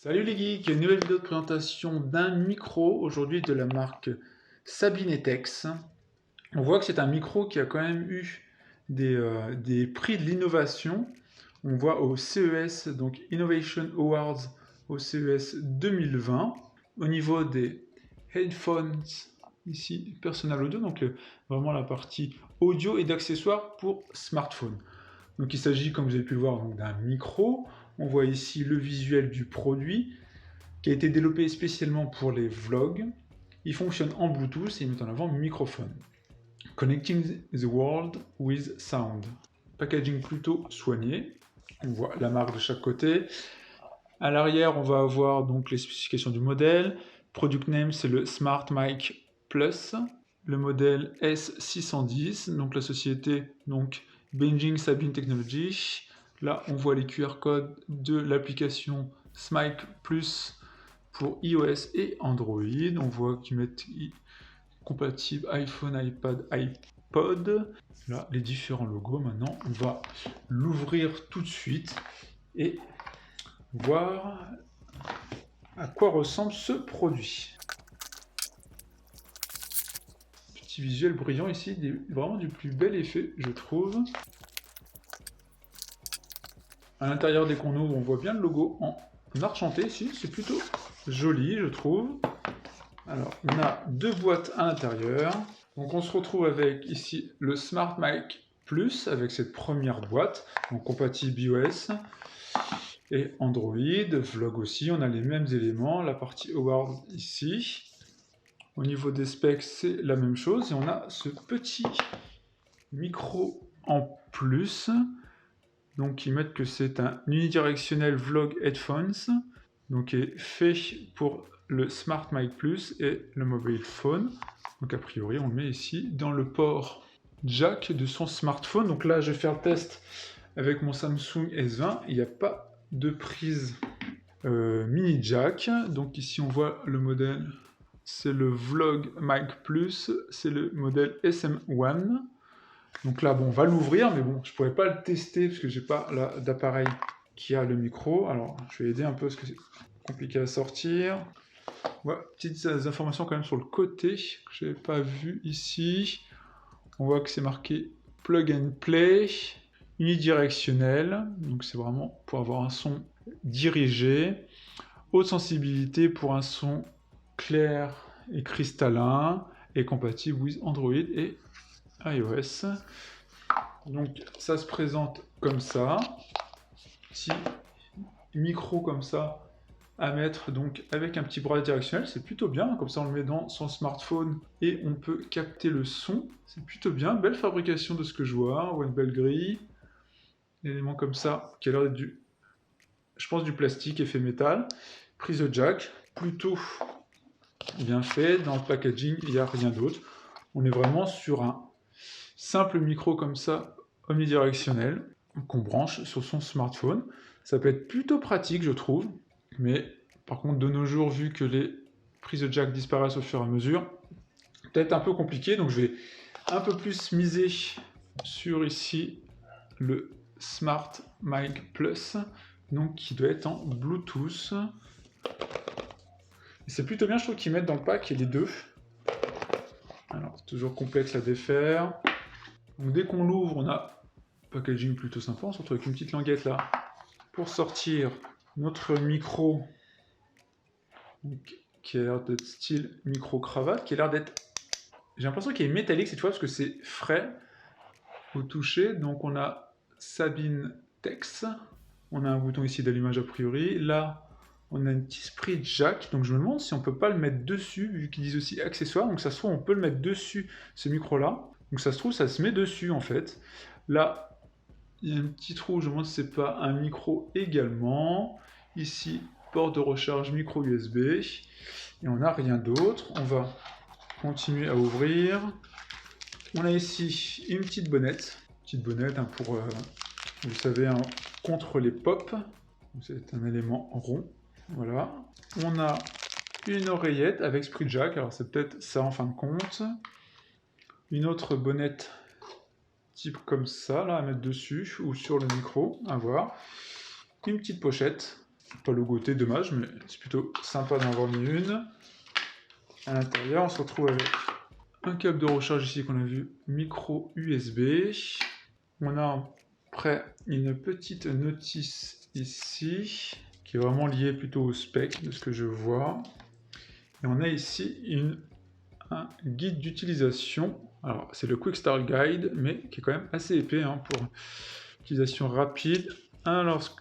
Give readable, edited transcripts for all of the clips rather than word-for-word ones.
Salut les geeks, une nouvelle vidéo de présentation d'un micro, aujourd'hui de la marque Sabinetex. On voit que c'est un micro qui a quand même eu des prix de l'innovation. On voit au CES, donc Innovation Awards au CES 2020. Au niveau des headphones, ici Personal Audio, donc vraiment la partie audio et d'accessoires pour smartphone. Donc il s'agit, comme vous avez pu le voir, d'un micro. On voit ici le visuel du produit qui a été développé spécialement pour les vlogs. Il fonctionne en Bluetooth et il met en avant microphone. Connecting the world with sound. Packaging plutôt soigné. On voit la marque de chaque côté. À l'arrière, on va avoir donc les spécifications du modèle. Product name, c'est le Smart Mic Plus. Le modèle S610, donc la société donc Beijing Sabin Technology. Là, on voit les QR codes de l'application Smic Plus pour iOS et Android. On voit qu'ils mettent compatible iPhone, iPad, iPod. Là, les différents logos. Maintenant, on va l'ouvrir tout de suite et voir à quoi ressemble ce produit. Petit visuel brillant ici, vraiment du plus bel effet, je trouve. À l'intérieur, dès qu'on ouvre, on voit bien le logo en argenté ici. C'est plutôt joli, je trouve. Alors, on a deux boîtes à l'intérieur. Donc, on se retrouve avec ici le Smart Mic Plus avec cette première boîte, donc compatible iOS et Android, Vlog aussi. On a les mêmes éléments, la partie Award ici. Au niveau des specs, c'est la même chose. Et on a ce petit micro en plus. Donc, qui mettent que c'est un unidirectionnel Vlog Headphones. Donc, qui est fait pour le Smart Mic Plus et le mobile phone. Donc a priori on le met ici dans le port jack de son smartphone. Donc là je vais faire le test avec mon Samsung S20. Il n'y a pas de prise mini jack. Donc ici on voit le modèle, c'est le Vlog Mic Plus, c'est le modèle SM1. Donc là bon on va l'ouvrir, mais bon je pourrais pas le tester parce que j'ai pas d'appareil qui a le micro. Alors je vais aider un peu parce que c'est compliqué à sortir. Ouais, petites informations quand même sur le côté que je n'avais pas vu ici. On voit que c'est marqué plug and play, unidirectionnel, donc c'est vraiment pour avoir un son dirigé, haute sensibilité pour un son clair et cristallin, et compatible with Android et iOS. Donc ça se présente comme ça, petit micro comme ça, à mettre donc avec un petit bras directionnel, c'est plutôt bien, comme ça on le met dans son smartphone et on peut capter le son, c'est plutôt bien, belle fabrication de ce que je vois, ou une belle grille, élément comme ça, qui a l'air d'être je pense du plastique effet métal, prise jack, plutôt bien fait, dans le packaging il n'y a rien d'autre, on est vraiment sur un simple micro comme ça, omnidirectionnel, qu'on branche sur son smartphone, ça peut être plutôt pratique je trouve, mais par contre, de nos jours, vu que les prises de jack disparaissent au fur et à mesure, peut-être un peu compliqué, donc je vais un peu plus miser sur ici le Smart Mic Plus, donc qui doit être en Bluetooth. C'est plutôt bien, je trouve qu'ils mettent dans le pack les deux. Alors, c'est toujours complexe à défaire. Donc dès qu'on l'ouvre, on a un packaging plutôt sympa, on se retrouve avec une petite languette là pour sortir notre micro. Donc, qui a l'air d'être style micro-cravate, qui a l'air d'être... J'ai l'impression qu'il est métallique cette fois, parce que c'est frais au toucher. Donc on a Sabine Tex, on a un bouton ici d'allumage a priori. Là, on a un petit sprit jack, donc je me demande si on peut pas le mettre dessus, vu qu'ils disent aussi accessoire. Donc ça se trouve, on peut le mettre dessus, ce micro-là. Donc ça se trouve, ça se met dessus en fait. Là, il y a un petit trou, je me demande si c'est pas un micro également. Ici, port de recharge micro USB. Et on n'a rien d'autre. On va continuer à ouvrir. On a ici une petite bonnette. Hein, pour, vous savez, hein, contre les pops. C'est un élément rond. Voilà. On a une oreillette avec sprit jack. Alors c'est peut-être ça en fin de compte. Une autre bonnette type comme ça, là, à mettre dessus, ou sur le micro, à voir. Une petite pochette. Pas le goûter, dommage, mais c'est plutôt sympa d'en avoir mis une. À l'intérieur, on se retrouve avec un câble de recharge ici qu'on a vu, micro USB. On a après une petite notice ici, qui est vraiment liée plutôt au spec de ce que je vois. Et on a ici un guide d'utilisation. Alors, c'est le Quick Start Guide, mais qui est quand même assez épais pour utilisation rapide. Alors,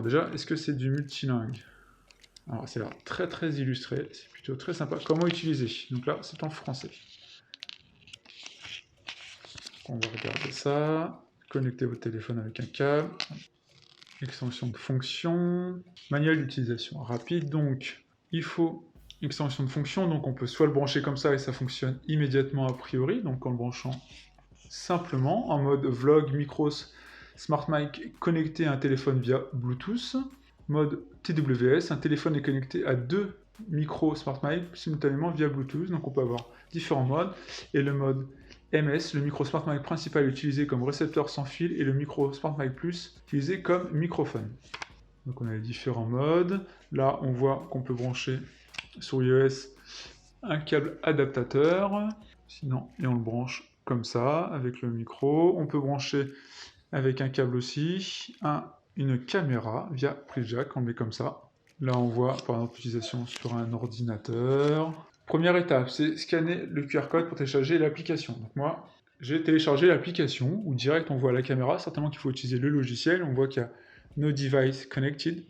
déjà, est-ce que c'est du multilingue? Alors, c'est là très très illustré, c'est plutôt très sympa. Comment utiliser? Donc là, c'est en français. On va regarder ça. Connectez votre téléphone avec un câble. Extension de fonction. Manuel d'utilisation rapide. Donc, il faut extension de fonction. Donc, on peut soit le brancher comme ça et ça fonctionne immédiatement a priori. Donc, en le branchant simplement en mode vlog, micros, smart mic connecté à un téléphone via Bluetooth. Mode TWS, un téléphone est connecté à deux micros smart mic simultanément via Bluetooth. Donc, on peut avoir différents modes. Et le mode MS, le micro Smart Mic principal utilisé comme récepteur sans fil et le micro Smart Mic Plus utilisé comme microphone. Donc on a les différents modes. Là, on voit qu'on peut brancher sur iOS un câble adaptateur. Sinon, et on le branche comme ça avec le micro. On peut brancher avec un câble aussi une caméra via prise jack. On le met comme ça. Là, on voit par exemple l'utilisation sur un ordinateur. Première étape, c'est scanner le QR code pour télécharger l'application. Donc moi, j'ai téléchargé l'application, où direct on voit la caméra, certainement qu'il faut utiliser le logiciel, on voit qu'il y a No Device Connected.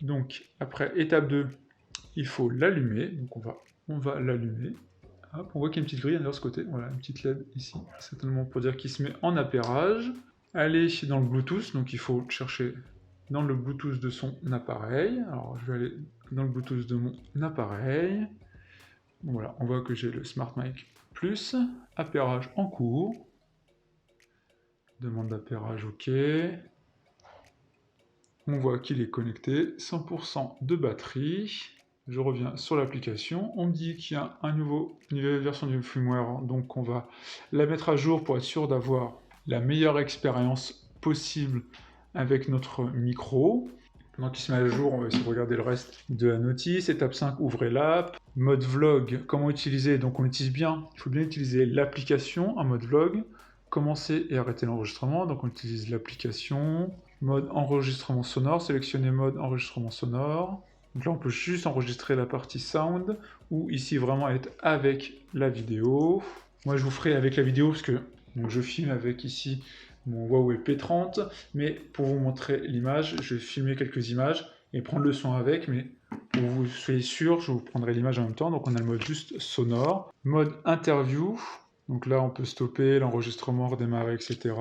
Donc après, étape 2, il faut l'allumer, donc on va l'allumer. Hop, on voit qu'il y a une petite grille de ce côté, voilà, une petite LED ici, certainement pour dire qu'il se met en appairage. Aller dans le Bluetooth, donc il faut chercher dans le Bluetooth de son appareil. Alors je vais aller dans le Bluetooth de mon appareil. Voilà, on voit que j'ai le Smart Mic Plus, appairage en cours, demande d'appairage OK, on voit qu'il est connecté, 100% de batterie, je reviens sur l'application, on me dit qu'il y a une nouvelle version du firmware, donc on va la mettre à jour pour être sûr d'avoir la meilleure expérience possible avec notre micro. Pendant qu'il se met à jour, on va essayer de regarder le reste de la notice. Étape 5, ouvrez l'app. Mode vlog, comment utiliser? Donc on utilise bien, il faut bien utiliser l'application en mode vlog. Commencer et arrêter l'enregistrement, donc on utilise l'application. Mode enregistrement sonore, sélectionnez mode enregistrement sonore. Donc là on peut juste enregistrer la partie sound, ou ici vraiment être avec la vidéo. Moi je vous ferai avec la vidéo parce que donc, je filme avec ici mon Huawei P30, mais pour vous montrer l'image, je vais filmer quelques images et prendre le son avec, mais pour vous soyez sûr, je vous prendrai l'image en même temps. Donc on a le mode juste sonore. Mode interview, donc là on peut stopper l'enregistrement, redémarrer, etc.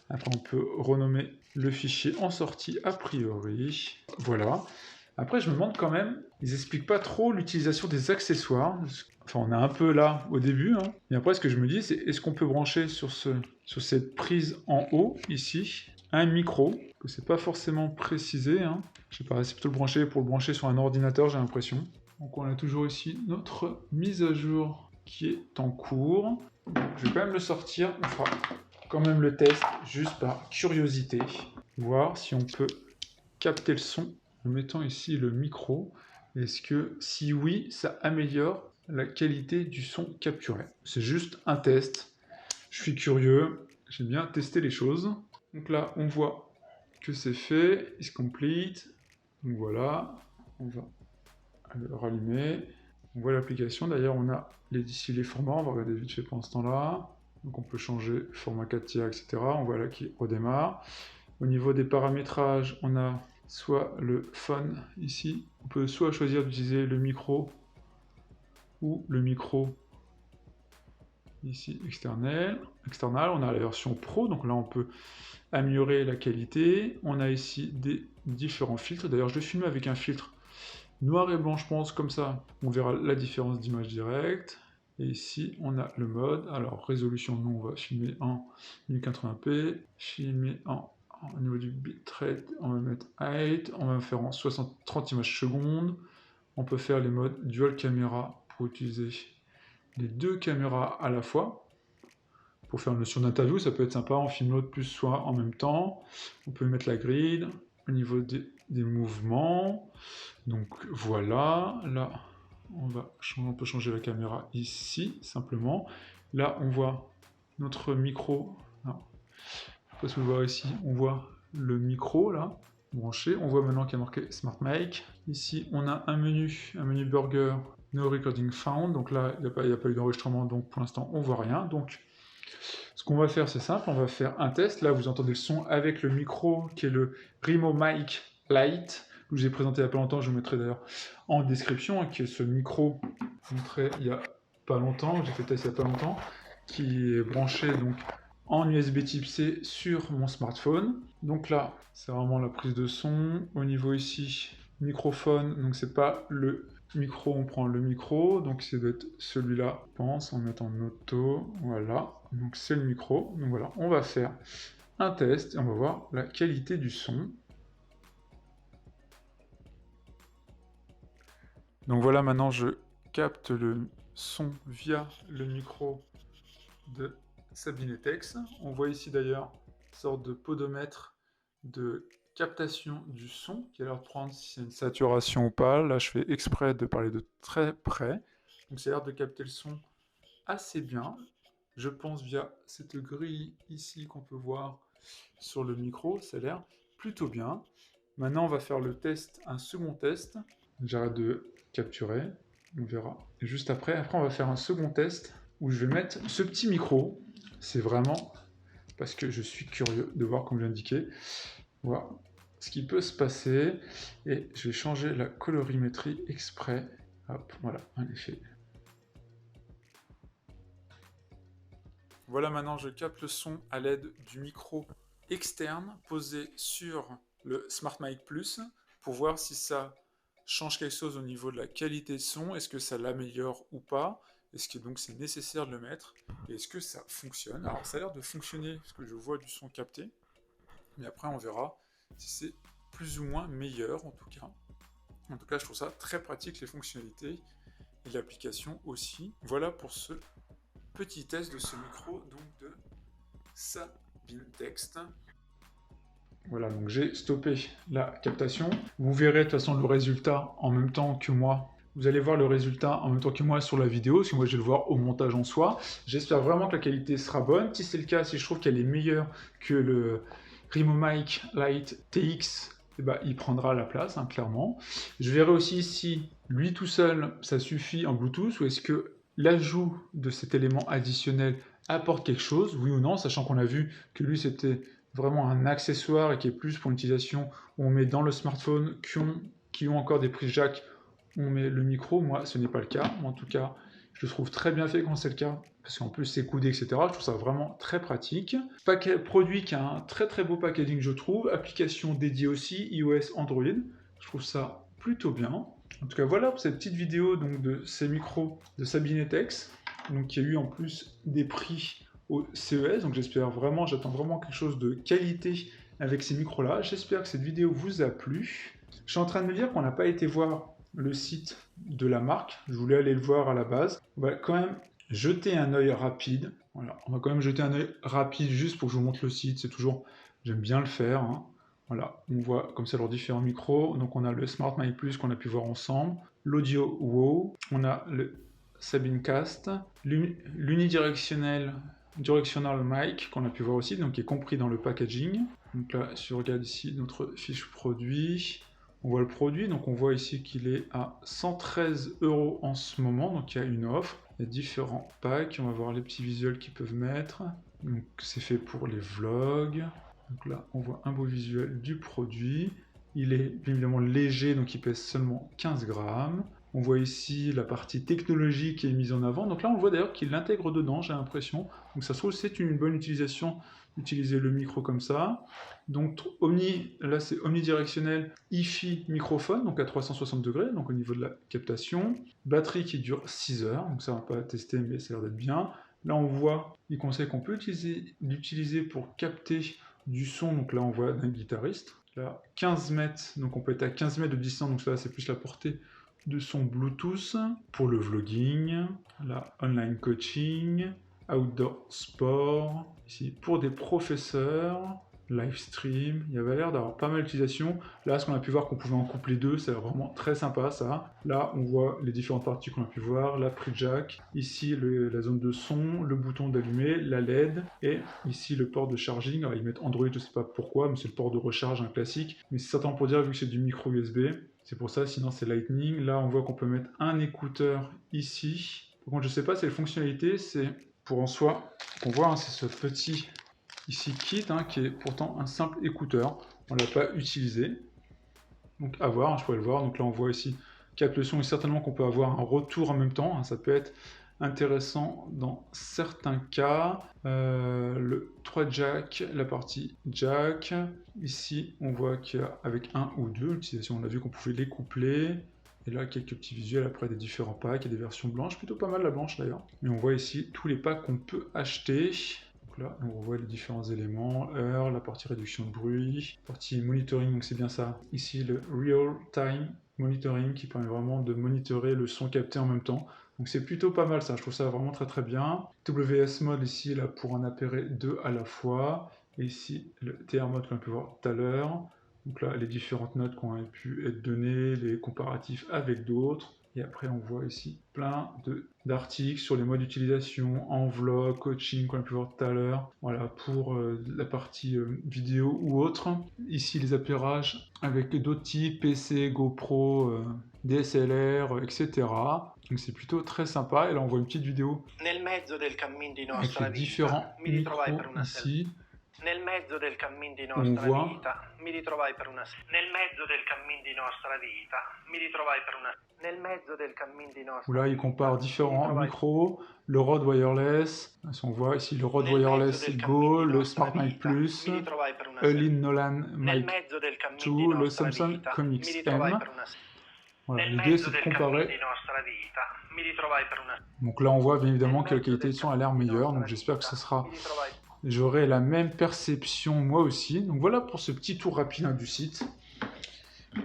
Après on peut renommer le fichier en sortie a priori. Voilà. Après je me demande quand même, ils n'expliquent pas trop l'utilisation des accessoires. Enfin, on a un peu là au début, Et après, ce que je me dis, c'est est-ce qu'on peut brancher sur cette prise en haut, ici, un micro, que c'est pas forcément précisé, Je sais pas, c'est plutôt le brancher pour le brancher sur un ordinateur, j'ai l'impression. Donc, on a toujours ici notre mise à jour qui est en cours. Donc, je vais quand même le sortir. On fera quand même le test, juste par curiosité. Voir si on peut capter le son en mettant ici le micro. Est-ce que, si oui, ça améliore la qualité du son capturé? C'est juste un test. Je suis curieux, j'aime bien tester les choses. Donc là, on voit que c'est fait, is complete. Donc voilà, on va le rallumer. On voit l'application, d'ailleurs on a ici les formats, on va regarder vite fait pendant ce temps-là. Donc on peut changer format 4 tiers, etc. On voit là qu'il redémarre. Au niveau des paramétrages, on a soit le phone ici. On peut soit choisir d'utiliser le micro ou le micro ici external. On a la version pro, donc là on peut améliorer la qualité. On a ici des différents filtres. D'ailleurs je le filme avec un filtre noir et blanc, je pense, comme ça on verra la différence d'image directe. Et ici on a le mode. Alors résolution, nous on va filmer en 1080p, filmer au niveau du bitrate, on va mettre 8, on va faire en 30 images secondes. On peut faire les modes dual caméra pour utiliser les deux caméras à la fois. Pour faire une notion d'interview, ça peut être sympa, on filme l'autre plus soit en même temps. On peut mettre la grille, au niveau des mouvements. Donc voilà, là on peut changer la caméra ici simplement. Là on voit notre micro. Non, je sais pas si vous voyez ici, on voit le micro là branché. On voit maintenant qu'il y a marqué Smart Mic. Ici on a un menu burger, no recording found. Donc là il n'y a pas eu d'enregistrement, donc pour l'instant on voit rien. Donc ce qu'on va faire, c'est simple, on va faire un test. Là, vous entendez le son avec le micro qui est le Rimo Mic Lite, que j'ai présenté il n'y a pas longtemps, je vous mettrai d'ailleurs en description, qui est ce micro montré il n'y a pas longtemps, j'ai fait test il n'y a pas longtemps, qui est branché donc en USB type C sur mon smartphone. Donc là, c'est vraiment la prise de son. Au niveau ici, microphone, donc c'est pas le micro, on prend le micro, donc c'est d'être celui-là, je pense, en mettant en auto, voilà, donc c'est le micro, donc voilà, on va faire un test et on va voir la qualité du son. Donc voilà, maintenant je capte le son via le micro de Sabinetex. On voit ici d'ailleurs une sorte de podomètre de captation du son qui a l'air de prendre si c'est une saturation ou pas. Là, je fais exprès de parler de très près. Donc, ça a l'air de capter le son assez bien. Je pense via cette grille ici qu'on peut voir sur le micro, ça a l'air plutôt bien. Maintenant, on va faire le test, un second test. J'arrête de capturer, on verra juste après. Après, on va faire un second test où je vais mettre ce petit micro. C'est vraiment parce que je suis curieux de voir, comme j'ai indiqué, voilà ce qui peut se passer. Et je vais changer la colorimétrie exprès. Hop, voilà, un effet. Voilà, maintenant je capte le son à l'aide du micro externe posé sur le Smart Mic Plus pour voir si ça change quelque chose au niveau de la qualité de son, est-ce que ça l'améliore ou pas, est-ce que donc c'est nécessaire de le mettre, et est-ce que ça fonctionne. Alors ça a l'air de fonctionner parce que je vois du son capté, mais après on verra si c'est plus ou moins meilleur en tout cas. En tout cas, je trouve ça très pratique, les fonctionnalités et l'application aussi. Voilà pour ce petit test de ce micro donc de Sabinetex. Voilà, donc j'ai stoppé la captation. Vous verrez de toute façon le résultat en même temps que moi. Vous allez voir le résultat en même temps que moi sur la vidéo, parce que moi je vais le voir au montage en soi. J'espère vraiment que la qualité sera bonne. Si c'est le cas, si je trouve qu'elle est meilleure que le Rimo Mic Lite TX, eh ben, il prendra la place, hein, clairement. Je verrai aussi si lui tout seul, ça suffit en Bluetooth, ou est-ce que l'ajout de cet élément additionnel apporte quelque chose, oui ou non, sachant qu'on a vu que lui c'était vraiment un accessoire et qui est plus pour une utilisation où on met dans le smartphone qui ont encore des prises jack, on met le micro. Moi, ce n'est pas le cas. Moi, en tout cas, je le trouve très bien fait quand c'est le cas, parce qu'en plus, c'est coudé, etc. Je trouve ça vraiment très pratique. Produit qui a un très très beau packaging, je trouve. Application dédiée aussi, iOS, Android. Je trouve ça plutôt bien. En tout cas, voilà pour cette petite vidéo donc, de ces micros de Sabinetex. Donc, il y a eu en plus des prix au CES, donc j'attends vraiment quelque chose de qualité avec ces micros-là. J'espère que cette vidéo vous a plu. Je suis en train de me dire qu'on n'a pas été voir le site de la marque. Je voulais aller le voir à la base. On va quand même jeter un œil rapide. Voilà, on va quand même jeter un œil rapide juste pour que je vous montre le site. C'est toujours, j'aime bien le faire. Hein. Voilà, on voit comme ça leurs différents micros. Donc on a le Smart Mic Plus qu'on a pu voir ensemble, l'Audio Wow, on a le Sabincast, l'unidirectionnel directional mic qu'on a pu voir aussi, donc qui est compris dans le packaging. Donc là, si on regarde ici notre fiche produit, on voit le produit, donc on voit ici qu'il est à 113 € en ce moment, donc il y a une offre. Il y a différents packs, on va voir les petits visuels qu'ils peuvent mettre. Donc c'est fait pour les vlogs. Donc là, on voit un beau visuel du produit. Il est bien évidemment léger, donc il pèse seulement 15 grammes. On voit ici la partie technologie qui est mise en avant. Donc là, on voit d'ailleurs qu'il l'intègre dedans, j'ai l'impression. Donc ça se trouve, c'est une bonne utilisation d'utiliser le micro comme ça. Donc là, c'est omnidirectionnel hi-fi microphone, donc à 360 degrés, donc au niveau de la captation. Batterie qui dure 6 heures, donc ça, on va pas tester, mais ça a l'air d'être bien. Là, on voit, il conseille qu'on peut l'utiliser pour capter du son. Donc là, on voit d'un guitariste. Là, 15 mètres, donc on peut être à 15 mètres de distance, donc ça, c'est plus la portée de son Bluetooth pour le vlogging, la online coaching, outdoor sport, ici pour des professeurs, live stream, il y avait l'air d'avoir pas mal d'utilisation. Là, ce qu'on a pu voir qu'on pouvait en coupler deux, c'est vraiment très sympa ça. Là, on voit les différentes parties qu'on a pu voir, la prise jack, ici la zone de son, le bouton d'allumer, la LED, et ici le port de charging. Alors, ils mettent Android, je sais pas pourquoi, mais c'est le port de recharge, un classique. Mais c'est certainement pour dire, vu que c'est du micro USB, c'est pour ça, sinon c'est Lightning. Là, on voit qu'on peut mettre un écouteur ici. Par contre, je sais pas, c'est les fonctionnalités, c'est pour en soi, qu'on voit, hein, c'est ce petit ici kit, hein, qui est pourtant un simple écouteur. On l'a pas utilisé. Donc à voir, hein, je pourrais le voir. Donc là, on voit ici capte le son et certainement qu'on peut avoir un retour en même temps. Hein, ça peut être intéressant dans certains cas. Le 3 jack, la partie jack. Ici, on voit qu'il y a avec un ou deux l'utilisation. On a vu qu'on pouvait les coupler. Et là, quelques petits visuels après des différents packs et des versions blanches. Plutôt pas mal la blanche d'ailleurs. Et on voit ici tous les packs qu'on peut acheter. Donc là, on voit les différents éléments, heure, la partie réduction de bruit, partie monitoring, donc c'est bien ça. Ici, le Real Time Monitoring qui permet vraiment de monitorer le son capté en même temps. Donc c'est plutôt pas mal ça, je trouve ça vraiment très très bien. WS Mode ici, là, pour en appairer deux à la fois. Et ici, le TR Mode qu'on a pu voir tout à l'heure. Donc là, les différentes notes qui ont pu être données, les comparatifs avec d'autres. Et après, on voit ici plein d'articles sur les modes d'utilisation, enveloppe, coaching, qu'on a pu voir tout à l'heure. Voilà, pour la partie vidéo ou autre. Ici, les appairages avec d'autres types, PC, GoPro, DSLR, etc. Donc c'est plutôt très sympa. Et là, on voit une petite vidéo avec les différents micros ici. Nel mezzo del cammin di On nostra voit vita, mi ritrovai per una Nel mezzo del cammin di nostra vita, mi ritrovai per una Nel mezzo del cammin di nostra où là il compare différents micros, le Rode Wireless, si on voit ici le Rode Wireless Go, le Smart Mic Plus, Lin Nolan Mic 2, le Samsung Comics M. Voilà, l'idée c'est de comparer. Donc là on voit bien évidemment que la qualité de son a l'air meilleure, donc j'espère que ça sera... J'aurai la même perception moi aussi. Donc voilà pour ce petit tour rapide, hein, du site.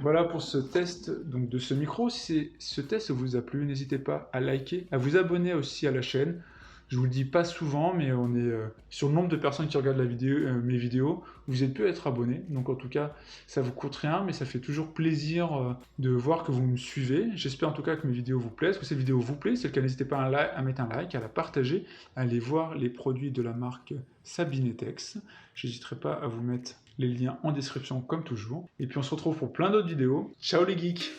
Voilà pour ce test donc, de ce micro. Si ce test vous a plu, n'hésitez pas à liker, à vous abonner aussi à la chaîne. Je vous le dis pas souvent, mais on est sur le nombre de personnes qui regardent mes vidéos. Vous êtes peu à être abonnés, donc en tout cas, ça vous coûte rien, mais ça fait toujours plaisir de voir que vous me suivez. J'espère en tout cas que mes vidéos vous plaisent, que ces vidéos vous plaisent. C'est le cas, n'hésitez pas à mettre un like, à la partager, à aller voir les produits de la marque Sabinetex. Je n'hésiterai pas à vous mettre les liens en description comme toujours. Et puis on se retrouve pour plein d'autres vidéos. Ciao les geeks!